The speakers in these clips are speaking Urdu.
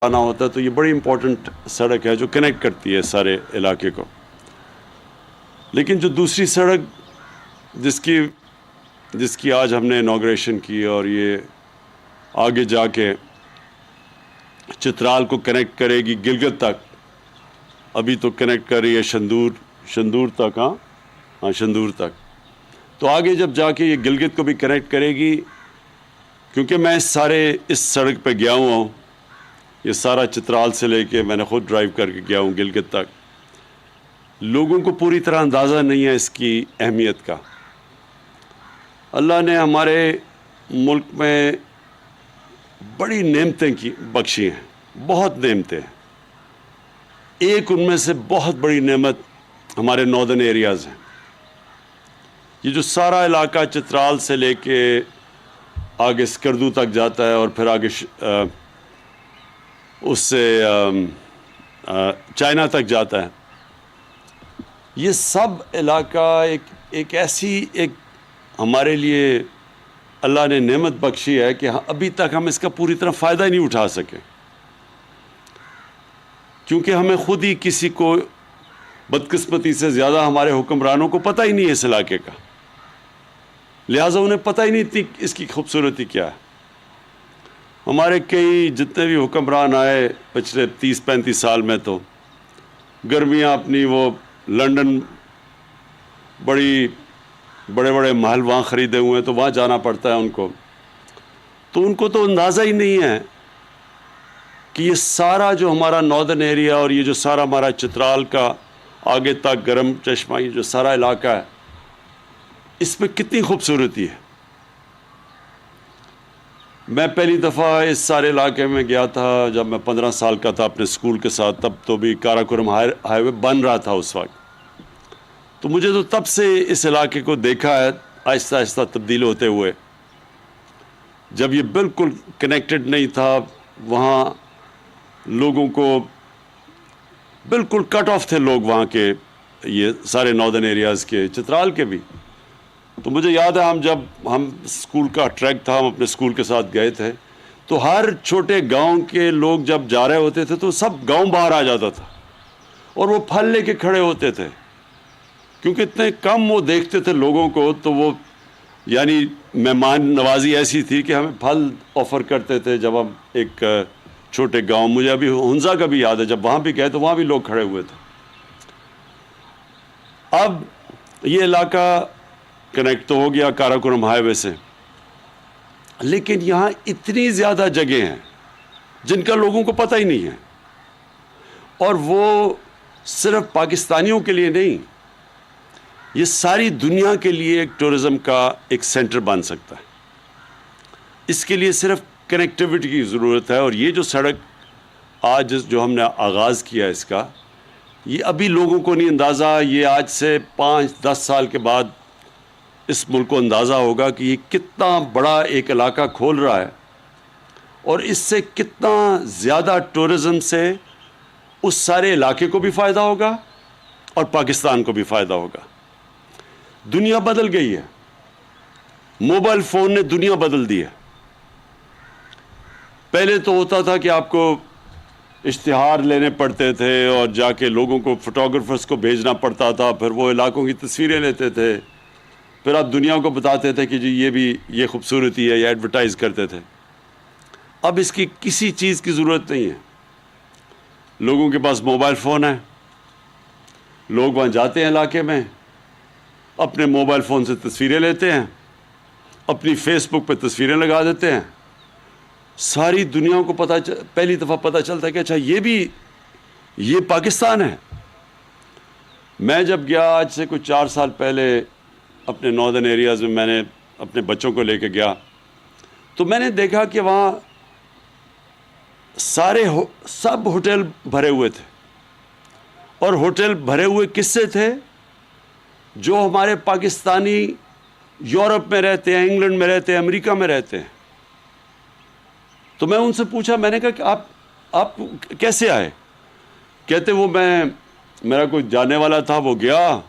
آنا ہوتا ہے تو یہ بڑی امپورٹنٹ سڑک ہے جو کنیکٹ کرتی ہے سارے علاقے کو. لیکن جو دوسری سڑک جس کی آج ہم نے انوگریشن کی اور یہ آگے جا کے چترال کو کنیکٹ کرے گی گلگت تک، ابھی تو کنیکٹ کر رہی ہے شندور تک. ہاں شندور تک. تو آگے جب جا کے یہ گلگت کو بھی کنیکٹ کرے گی، کیونکہ میں اس سڑک پہ گیا ہوں، یہ سارا چترال سے لے کے میں نے خود ڈرائیو کر کے گیا ہوں گلگت تک. لوگوں کو پوری طرح اندازہ نہیں ہے اس کی اہمیت کا. اللہ نے ہمارے ملک میں بڑی نعمتیں بخشی ہیں، بہت نعمتیں. ایک ان میں سے بہت بڑی نعمت ہمارے ناردرن ایریاز ہیں. یہ جو سارا علاقہ چترال سے لے کے آگے سکردو تک جاتا ہے اور پھر آگے اس سے چائنا تک جاتا ہے، یہ سب علاقہ ایک ایسی ہمارے لیے اللہ نے نعمت بخشی ہے کہ ابھی تک ہم اس کا پوری طرح فائدہ ہی نہیں اٹھا سکے، کیونکہ ہمیں خود ہی کسی کو بدقسمتی سے زیادہ ہمارے حکمرانوں کو پتہ ہی نہیں ہے اس علاقے کا، لہٰذا انہیں پتہ ہی نہیں تھی اس کی خوبصورتی کیا ہے. ہمارے کئی جتنے بھی حکمران آئے پچھلے 30-35 سال میں، تو گرمیاں اپنی وہ لنڈن بڑے بڑے محل وہاں خریدے ہوئے ہیں، تو وہاں جانا پڑتا ہے ان کو. تو ان کو تو اندازہ ہی نہیں ہے کہ یہ سارا جو ہمارا ناردرن ایریا اور یہ جو سارا ہمارا چترال کا آگے تک گرم چشمہ، یہ جو سارا علاقہ ہے، اس میں کتنی خوبصورتی ہے. میں پہلی دفعہ اس سارے علاقے میں گیا تھا جب میں 15 سال کا تھا اپنے اسکول کے ساتھ. تب تو بھی کاراکورم ہائی وے بن رہا تھا اس وقت. تو مجھے تو تب سے اس علاقے کو دیکھا ہے آہستہ آہستہ تبدیل ہوتے ہوئے. جب یہ بالکل کنیکٹڈ نہیں تھا، وہاں لوگوں کو بالکل کٹ آف تھے لوگ وہاں کے، یہ سارے ناردرن ایریاز کے، چترال کے بھی. تو مجھے یاد ہے جب ہم اسکول کا ٹریک تھا، ہم اپنے اسکول کے ساتھ گئے تھے، تو ہر چھوٹے گاؤں کے لوگ جب جا رہے ہوتے تھے تو سب گاؤں باہر آ جاتا تھا اور وہ پھل لے کے کھڑے ہوتے تھے، کیونکہ اتنے کم وہ دیکھتے تھے لوگوں کو. تو وہ یعنی مہمان نوازی ایسی تھی کہ ہمیں پھل آفر کرتے تھے جب ہم ایک چھوٹے گاؤں، مجھے ابھی ہنزا کا بھی یاد ہے، جب وہاں بھی گئے تو وہاں بھی لوگ کھڑے ہوئے تھے. اب یہ علاقہ کنیکٹ تو ہو گیا کاراکورم ہائی وے سے، لیکن یہاں اتنی زیادہ جگہیں ہیں جن کا لوگوں کو پتہ ہی نہیں ہے. اور وہ صرف پاکستانیوں کے لیے نہیں، یہ ساری دنیا کے لیے ایک ٹورزم کا ایک سینٹر بن سکتا ہے. اس کے لیے صرف کنیکٹیوٹی کی ضرورت ہے. اور یہ جو سڑک آج جو ہم نے آغاز کیا اس کا، یہ ابھی لوگوں کو نہیں اندازہ. یہ آج سے 5-10 سال کے بعد اس ملک کو اندازہ ہوگا کہ یہ کتنا بڑا ایک علاقہ کھول رہا ہے، اور اس سے کتنا زیادہ ٹورزم سے اس سارے علاقے کو بھی فائدہ ہوگا اور پاکستان کو بھی فائدہ ہوگا. دنیا بدل گئی ہے، موبائل فون نے دنیا بدل دی ہے. پہلے تو ہوتا تھا کہ آپ کو اشتہار لینے پڑتے تھے اور جا کے لوگوں کو فوٹوگرافرز کو بھیجنا پڑتا تھا، پھر وہ علاقوں کی تصویریں لیتے تھے، پھر آپ دنیا کو بتاتے تھے کہ جی یہ خوبصورتی ہے، یہ ایڈورٹائز کرتے تھے. اب اس کی کسی چیز کی ضرورت نہیں ہے. لوگوں کے پاس موبائل فون ہے، لوگ وہاں جاتے ہیں علاقے میں، اپنے موبائل فون سے تصویریں لیتے ہیں، اپنی فیس بک پہ تصویریں لگا دیتے ہیں. ساری دنیا کو پہلی دفعہ پتہ چلتا ہے کہ اچھا یہ پاکستان ہے. میں جب گیا آج سے کچھ 4 سال پہلے اپنے ناردرن ایریاز میں نے اپنے بچوں کو لے کے گیا، تو میں نے دیکھا کہ وہاں سب ہوٹل بھرے ہوئے تھے. اور ہوٹل بھرے ہوئے کس سے تھے؟ جو ہمارے پاکستانی یورپ میں رہتے ہیں، انگلینڈ میں رہتے ہیں، امریکہ میں رہتے ہیں. تو میں ان سے پوچھا، میں نے کہا کہ آپ کیسے آئے؟ کہتے میرا کوئی جانے والا تھا، وہ گیا،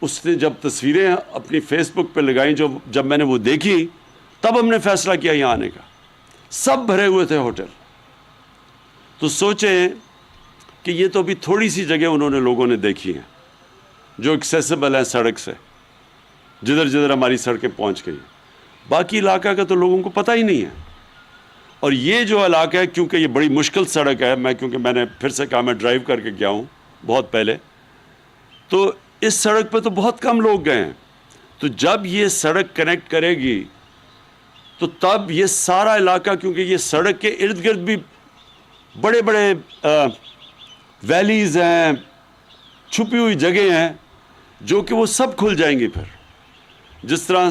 اس نے جب تصویریں اپنی فیس بک پہ لگائیں، جب میں نے وہ دیکھی تب ہم نے فیصلہ کیا یہاں آنے کا. سب بھرے ہوئے تھے ہوٹل. تو سوچیں کہ یہ تو ابھی تھوڑی سی جگہ انہوں نے لوگوں نے دیکھی ہیں جو ایکسیسیبل ہیں سڑک سے، جدھر جدھر ہماری سڑکیں پہنچ گئی، باقی علاقہ کا تو لوگوں کو پتہ ہی نہیں ہے۔ اور یہ جو علاقہ ہے، کیونکہ یہ بڑی مشکل سڑک ہے، کیونکہ میں نے پھر سے کہا میں ڈرائیو کر کے گیا ہوں بہت پہلے، تو اس سڑک پہ تو بہت کم لوگ گئے ہیں۔ تو جب یہ سڑک کنیکٹ کرے گی تو تب یہ سارا علاقہ، کیونکہ یہ سڑک کے ارد گرد بھی بڑے بڑے ویلیز ہیں، چھپی ہوئی جگہیں ہیں، جو کہ وہ سب کھل جائیں گی۔ پھر جس طرح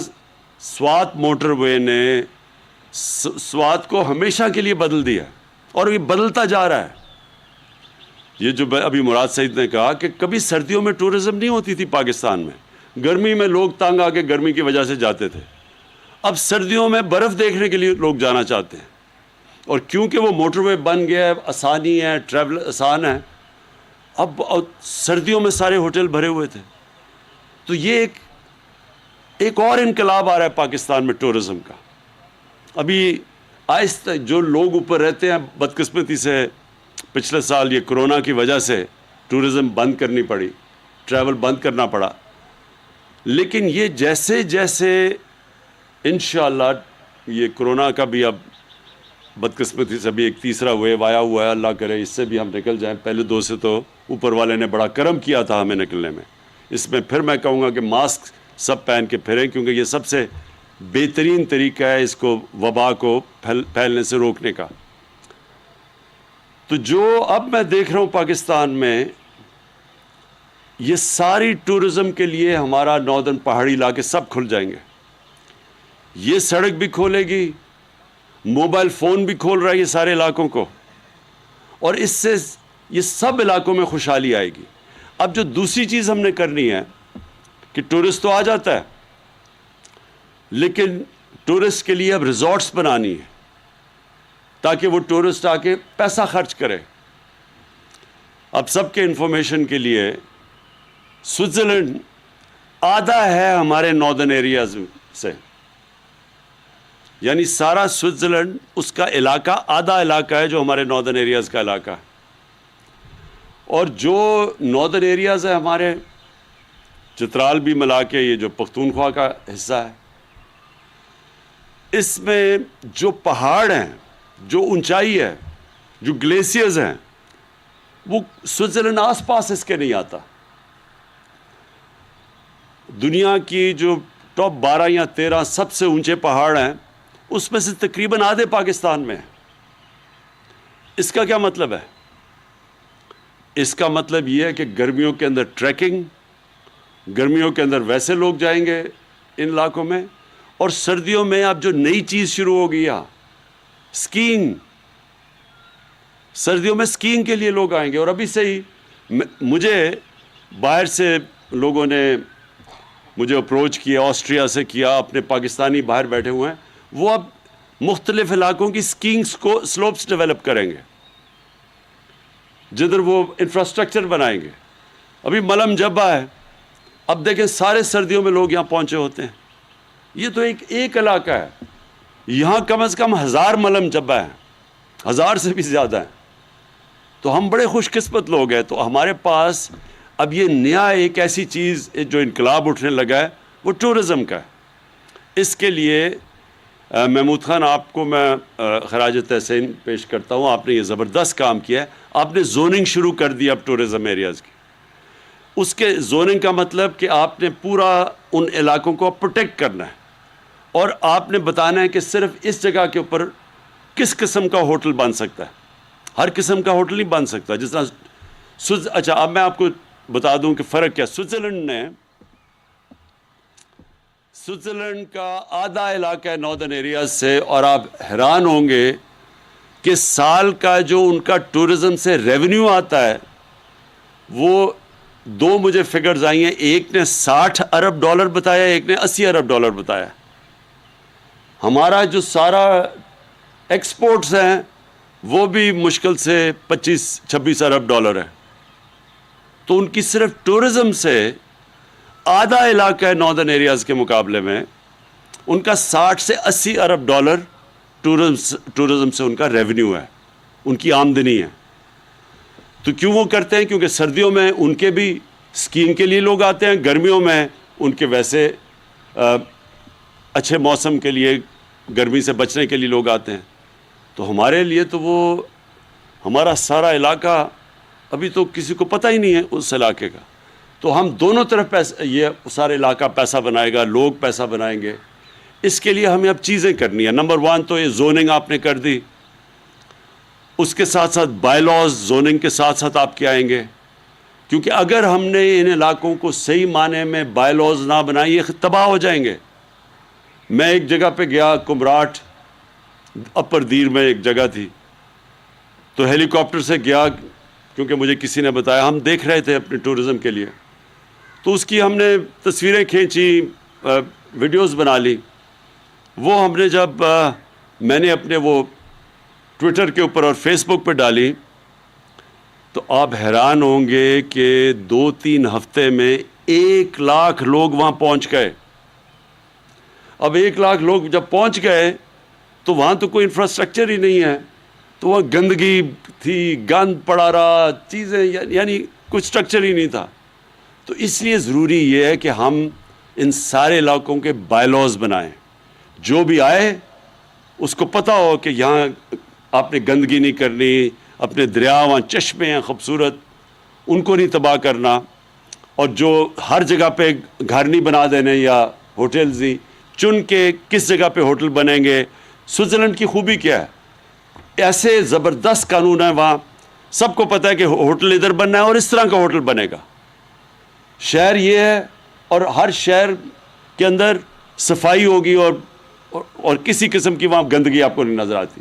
سوات موٹر وے نے سوات کو ہمیشہ کے لیے بدل دیا، اور یہ بدلتا جا رہا ہے۔ یہ جو ابھی مراد سعید نے کہا کہ کبھی سردیوں میں ٹورزم نہیں ہوتی تھی پاکستان میں، گرمی میں لوگ تنگ آ کے گرمی کی وجہ سے جاتے تھے، اب سردیوں میں برف دیکھنے کے لیے لوگ جانا چاہتے ہیں، اور کیونکہ وہ موٹر وے بن گیا ہے، آسانی ہے، ٹریول آسان ہے، اب سردیوں میں سارے ہوٹل بھرے ہوئے تھے۔ تو یہ ایک اور انقلاب آ رہا ہے پاکستان میں ٹورزم کا۔ ابھی آہستہ جو لوگ اوپر رہتے ہیں، بدقسمتی سے پچھلے سال یہ کرونا کی وجہ سے ٹورزم بند کرنی پڑی، ٹریول بند کرنا پڑا، لیکن یہ جیسے جیسے انشاءاللہ یہ کرونا کا بھی اب بدقسمتی سے بھی ایک تیسرا ویو آیا ہوا ہے، اللہ کرے اس سے بھی ہم نکل جائیں۔ پہلے دو سے تو اوپر والے نے بڑا کرم کیا تھا ہمیں نکلنے میں، اس میں پھر میں کہوں گا کہ ماسک سب پہن کے پھریں، کیونکہ یہ سب سے بہترین طریقہ ہے اس کو، وبا کو پھیلنے سے روکنے کا۔ تو جو اب میں دیکھ رہا ہوں پاکستان میں، یہ ساری ٹورزم کے لیے ہمارا ناردرن پہاڑی علاقے سب کھل جائیں گے۔ یہ سڑک بھی کھولے گی، موبائل فون بھی کھول رہا ہے یہ سارے علاقوں کو، اور اس سے یہ سب علاقوں میں خوشحالی آئے گی۔ اب جو دوسری چیز ہم نے کرنی ہے کہ ٹورسٹ تو آ جاتا ہے، لیکن ٹورسٹ کے لیے اب ریزورٹس بنانی ہے تاکہ وہ ٹورسٹ آ کے پیسہ خرچ کرے۔ اب سب کے انفارمیشن کے لیے سوئٹزرلینڈ آدھا ہے ہمارے ناردرن ایریاز سے، یعنی سارا سوئٹزرلینڈ اس کا علاقہ آدھا علاقہ ہے جو ہمارے ناردرن ایریاز کا علاقہ ہے، اور جو ناردرن ایریاز ہے ہمارے چترال بھی ملا کے یہ جو پختونخوا کا حصہ ہے، اس میں جو پہاڑ ہیں، جو اونچائی ہے، جو گلیشیئرز ہیں، وہ سوئٹزرلینڈ آس پاس اس کے نہیں آتا۔ دنیا کی جو ٹاپ 12 یا 13 سب سے اونچے پہاڑ ہیں، اس میں سے تقریباً آدھے پاکستان میں ہیں۔ اس کا کیا مطلب ہے؟ اس کا مطلب یہ ہے کہ گرمیوں کے اندر ٹریکنگ، گرمیوں کے اندر ویسے لوگ جائیں گے ان علاقوں میں، اور سردیوں میں اب جو نئی چیز شروع ہو گئی ہے اسکیئنگ، سردیوں میں اسکیئنگ کے لیے لوگ آئیں گے۔ اور ابھی سے ہی مجھے باہر سے لوگوں نے مجھے اپروچ کیا، آسٹریا سے کیا، اپنے پاکستانی باہر بیٹھے ہوئے ہیں، وہ اب مختلف علاقوں کی اسکیئنگ کو سلوپس ڈیولپ کریں گے جدھر وہ انفراسٹرکچر بنائیں گے۔ ابھی ملم جبہ ہے، اب دیکھیں سارے سردیوں میں لوگ یہاں پہنچے ہوتے ہیں۔ یہ تو ایک علاقہ ہے، یہاں کم از کم 1000 ملم جبہ ہیں، 1000 سے بھی زیادہ ہیں۔ تو ہم بڑے خوش قسمت لوگ ہیں۔ تو ہمارے پاس اب یہ نیا ایک ایسی چیز جو انقلاب اٹھنے لگا ہے، وہ ٹورزم کا ہے۔ اس کے لیے محمود خان آپ کو میں خراج تحسین پیش کرتا ہوں، آپ نے یہ زبردست کام کیا ہے۔ آپ نے زوننگ شروع کر دی اب ٹورزم ایریاز کی۔ اس کے زوننگ کا مطلب کہ آپ نے پورا ان علاقوں کو پروٹیکٹ کرنا ہے، اور آپ نے بتانا ہے کہ صرف اس جگہ کے اوپر کس قسم کا ہوٹل بن سکتا ہے، ہر قسم کا ہوٹل نہیں بن سکتا۔ جس طرح اچھا اب میں آپ کو بتا دوں کہ فرق کیا۔ سوئٹزرلینڈ کا آدھا علاقہ ہے ناردرن ایریاز سے، اور آپ حیران ہوں گے کہ سال کا جو ان کا ٹورزم سے ریونیو آتا ہے، وہ دو مجھے فگرز آئی ہیں، ایک نے $60 ارب بتایا، ایک نے $80 ارب بتایا۔ ہمارا جو سارا ایکسپورٹس ہیں وہ بھی مشکل سے $25-26 ارب ہے۔ تو ان کی صرف ٹورزم سے آدھا علاقہ ہے ناردرن ایریاز کے مقابلے میں، ان کا $60 سے $80 ارب ٹورزم سے ان کا ریونیو ہے۔ ان کی آمدنی ہے. تو کیوں وہ کرتے ہیں؟ کیونکہ سردیوں میں ان کے بھی اسکیئنگ کے لیے لوگ آتے ہیں, گرمیوں میں ان کے ویسے اچھے موسم کے لیے, گرمی سے بچنے کے لیے لوگ آتے ہیں. تو ہمارے لیے تو وہ ہمارا سارا علاقہ ابھی تو کسی کو پتہ ہی نہیں ہے اس علاقے کا. تو ہم دونوں طرف پیسہ, یہ سارا علاقہ پیسہ بنائے گا, لوگ پیسہ بنائیں گے. اس کے لیے ہمیں اب چیزیں کرنی ہیں. نمبر 1 تو یہ زوننگ آپ نے کر دی, اس کے ساتھ ساتھ بائی لاز زوننگ کے ساتھ ساتھ آپ کے آئیں گے. کیونکہ اگر ہم نے ان علاقوں کو صحیح معنی میں بائی لاز نہ بنائی, یہ تباہ ہو جائیں گے. میں ایک جگہ پہ گیا, کمراٹ اپر دیر میں ایک جگہ تھی, تو ہیلی کاپٹر سے گیا کیونکہ مجھے کسی نے بتایا, ہم دیکھ رہے تھے اپنے ٹورزم کے لیے. تو اس کی ہم نے تصویریں کھینچی, ویڈیوز بنا لی. وہ ہم نے جب میں نے اپنے وہ ٹویٹر کے اوپر اور فیس بک پہ ڈالی, تو آپ حیران ہوں گے کہ 2-3 ہفتے میں 1 لاکھ لوگ وہاں پہنچ گئے. اب 1 لاکھ لوگ جب پہنچ گئے تو وہاں تو کوئی انفراسٹرکچر ہی نہیں ہے, تو وہاں گندگی تھی, گند پڑا رہا, چیزیں یعنی کچھ اسٹرکچر ہی نہیں تھا. تو اس لیے ضروری یہ ہے کہ ہم ان سارے علاقوں کے بائی لاز بنائیں. جو بھی آئے اس کو پتہ ہو کہ یہاں آپ نے گندگی نہیں کرنی, اپنے دریا وہاں چشمے ہیں خوبصورت, ان کو نہیں تباہ کرنا. اور جو ہر جگہ پہ گھر نہیں بنا دینے یا ہوٹلز نہیں, چن کے کس جگہ پہ ہوٹل بنیں گے. سوئٹزرلینڈ کی خوبی کیا ہے, ایسے زبردست قانون ہیں وہاں, سب کو پتہ ہے کہ ہوٹل ادھر بننا ہے اور اس طرح کا ہوٹل بنے گا. شہر یہ ہے, اور ہر شہر کے اندر صفائی ہوگی اور کسی قسم کی وہاں گندگی آپ کو نہیں نظر آتی.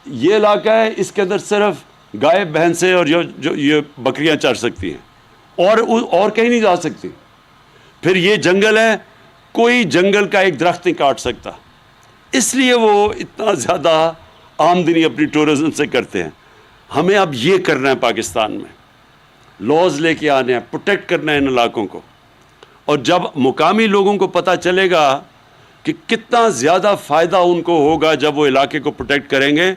یہ علاقہ ہے, اس کے اندر صرف گائے بھینسیں اور جو یہ بکریاں چر سکتی ہیں, اور کہیں نہیں جا سکتی. پھر یہ جنگل ہے, کوئی جنگل کا ایک درخت نہیں کاٹ سکتا. اس لیے وہ اتنا زیادہ آمدنی اپنی ٹورزم سے کرتے ہیں. ہمیں اب یہ کرنا ہے پاکستان میں, لاز لے کے آنے ہیں, پروٹیکٹ کرنا ہے ان علاقوں کو. اور جب مقامی لوگوں کو پتہ چلے گا کہ کتنا زیادہ فائدہ ان کو ہوگا جب وہ علاقے کو پروٹیکٹ کریں گے,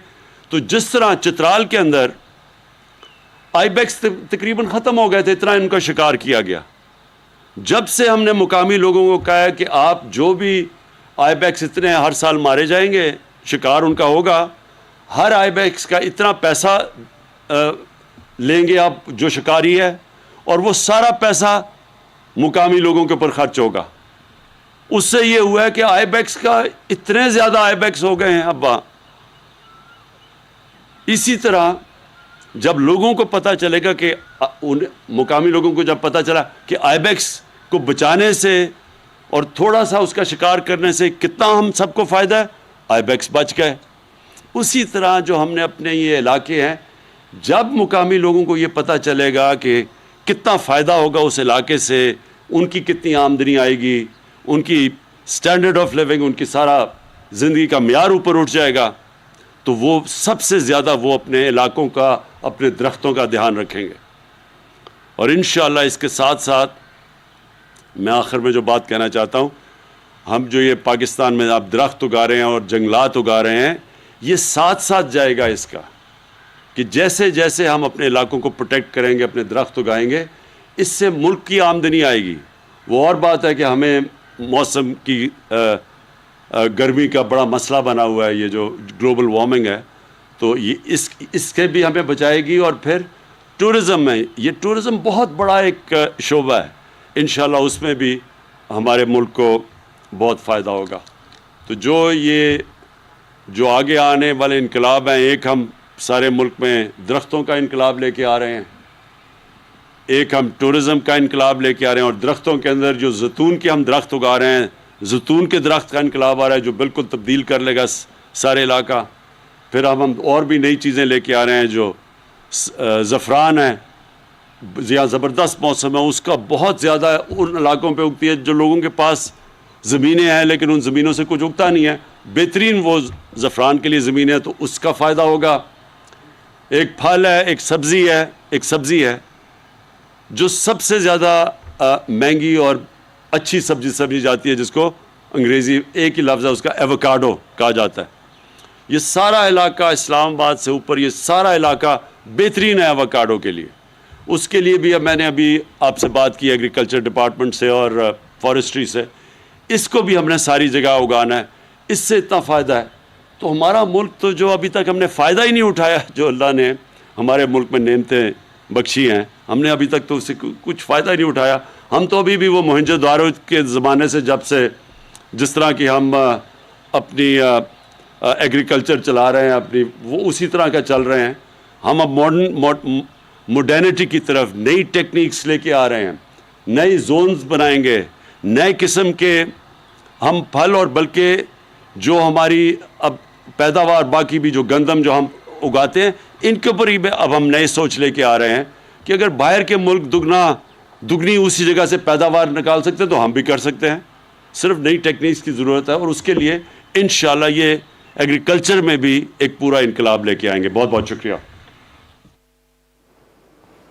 تو جس طرح چترال کے اندر آئی بیکس تقریباً ختم ہو گئے تھے, اتنا ان کا شکار کیا گیا. جب سے ہم نے مقامی لوگوں کو کہا ہے کہ آپ جو بھی آئی بیکس اتنے ہر سال مارے جائیں گے, شکار ان کا ہوگا, ہر آئی بیکس کا اتنا پیسہ لیں گے آپ جو شکاری ہے, اور وہ سارا پیسہ مقامی لوگوں کے اوپر خرچ ہوگا. اس سے یہ ہوا ہے کہ آئی بیکس کا اتنے زیادہ آئی بیکس ہو گئے ہیں اب وہاں. اسی طرح جب لوگوں کو پتہ چلے گا کہ مقامی لوگوں کو جب پتہ چلا کہ آئی بیکس کو بچانے سے اور تھوڑا سا اس کا شکار کرنے سے کتنا ہم سب کو فائدہ ہے, آئی بیکس بچ گئے. اسی طرح جو ہم نے اپنے یہ علاقے ہیں, جب مقامی لوگوں کو یہ پتہ چلے گا کہ کتنا فائدہ ہوگا اس علاقے سے, ان کی کتنی آمدنی آئے گی, ان کی سٹینڈرڈ آف لیونگ, ان کی سارا زندگی کا معیار اوپر اٹھ جائے گا, تو وہ سب سے زیادہ وہ اپنے علاقوں کا, اپنے درختوں کا دھیان رکھیں گے. اور انشاءاللہ اس کے ساتھ ساتھ میں آخر میں جو بات کہنا چاہتا ہوں, ہم جو یہ پاکستان میں آپ درخت اگا رہے ہیں اور جنگلات اگا رہے ہیں, یہ ساتھ ساتھ جائے گا اس کا کہ جیسے جیسے ہم اپنے علاقوں کو پروٹیکٹ کریں گے, اپنے درخت اگائیں گے, اس سے ملک کی آمدنی آئے گی. وہ اور بات ہے کہ ہمیں موسم کی گرمی کا بڑا مسئلہ بنا ہوا ہے, یہ جو گلوبل وارمنگ ہے, تو یہ اس کے بھی ہمیں بچائے گی. اور پھر ٹورزم میں, یہ ٹورزم بہت بڑا ایک شعبہ ہے, انشاءاللہ اس میں بھی ہمارے ملک کو بہت فائدہ ہوگا. تو جو آگے آنے والے انقلاب ہیں, ایک ہم سارے ملک میں درختوں کا انقلاب لے کے آ رہے ہیں, ایک ہم ٹورزم کا انقلاب لے کے آ رہے ہیں, اور درختوں کے اندر جو زیتون کے ہم درخت اگا رہے ہیں, زیتون کے درخت کا انقلاب آ رہا ہے جو بالکل تبدیل کر لے گا سارے علاقہ. پھر ہم اور بھی نئی چیزیں لے کے آ رہے ہیں, جو زعفران ہے, یہاں زبردست موسم ہے, اس کا بہت زیادہ ان علاقوں پہ اگتی ہے جو لوگوں کے پاس زمینیں ہیں لیکن ان زمینوں سے کچھ اگتا نہیں ہے. بہترین وہ زعفران کے لیے زمینیں ہیں, تو اس کا فائدہ ہوگا. ایک پھل ہے, ایک سبزی ہے جو سب سے زیادہ مہنگی اور اچھی سبزی سمجھی جاتی ہے, جس کو انگریزی ایک ہی لفظ ہے اس کا, ایووکاڈو کہا جاتا ہے. یہ سارا علاقہ اسلام آباد سے اوپر یہ سارا علاقہ بہترین ہے ایووکاڈو کے لیے. اس کے لیے بھی میں نے ابھی آپ سے بات کی ایگریکلچر ڈپارٹمنٹ سے اور فارسٹری سے. اس کو بھی ہم نے ساری جگہ اگانا ہے. اس سے اتنا فائدہ ہے. تو ہمارا ملک تو جو ابھی تک ہم نے فائدہ ہی نہیں اٹھایا, جو اللہ نے ہمارے ملک میں نعمتیں بخشی ہیں, ہم نے ابھی تک تو اس سے کچھ فائدہ ہی نہیں اٹھایا. ہم تو ابھی بھی وہ موہنجو دارو کے زمانے سے, جب سے جس طرح کی ہم اپنی ایگریکلچر چلا رہے ہیں اپنی, وہ اسی طرح کا چل رہے ہیں. ہم اب ماڈرنٹی کی طرف نئی ٹیکنیکس لے کے آ رہے ہیں, نئی زونز بنائیں گے, نئے قسم کے ہم پھل, اور بلکہ جو ہماری اب پیداوار باقی بھی جو گندم جو ہم اگاتے ہیں ان کے اوپر ہی اب ہم نئے سوچ لے کے آ رہے ہیں کہ اگر باہر کے ملک دگنی اسی جگہ سے پیداوار نکال سکتے ہیں تو ہم بھی کر سکتے ہیں. صرف نئی ٹیکنیکس کی ضرورت ہے, اور اس کے لیے انشاءاللہ یہ ایگریکلچر میں بھی ایک پورا انقلاب لے کے آئیں گے. بہت بہت شکریہ.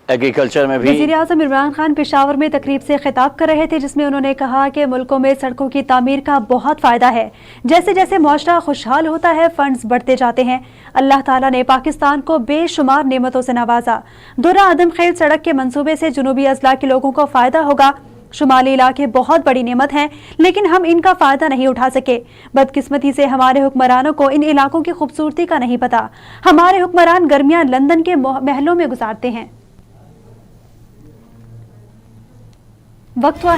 ایگریکلچر میں بھی وزیر اعظم عمران خان پشاور میں تقریب سے خطاب کر رہے تھے, جس میں انہوں نے کہا کہ ملکوں میں سڑکوں کی تعمیر کا بہت فائدہ ہے. جیسے جیسے معاشرہ خوشحال ہوتا ہے فنڈز بڑھتے جاتے ہیں. اللہ تعالیٰ نے پاکستان کو بے شمار نعمتوں سے نوازا. درہ آدم خیل سڑک کے منصوبے سے جنوبی اضلاع کے لوگوں کو فائدہ ہوگا. شمالی علاقے بہت بڑی نعمت ہیں, لیکن ہم ان کا فائدہ نہیں اٹھا سکے. بدقسمتی سے ہمارے حکمرانوں کو ان علاقوں کی خوبصورتی کا نہیں پتا. ہمارے حکمران گرمیاں لندن کے محلوں میں گزارتے ہیں. وقت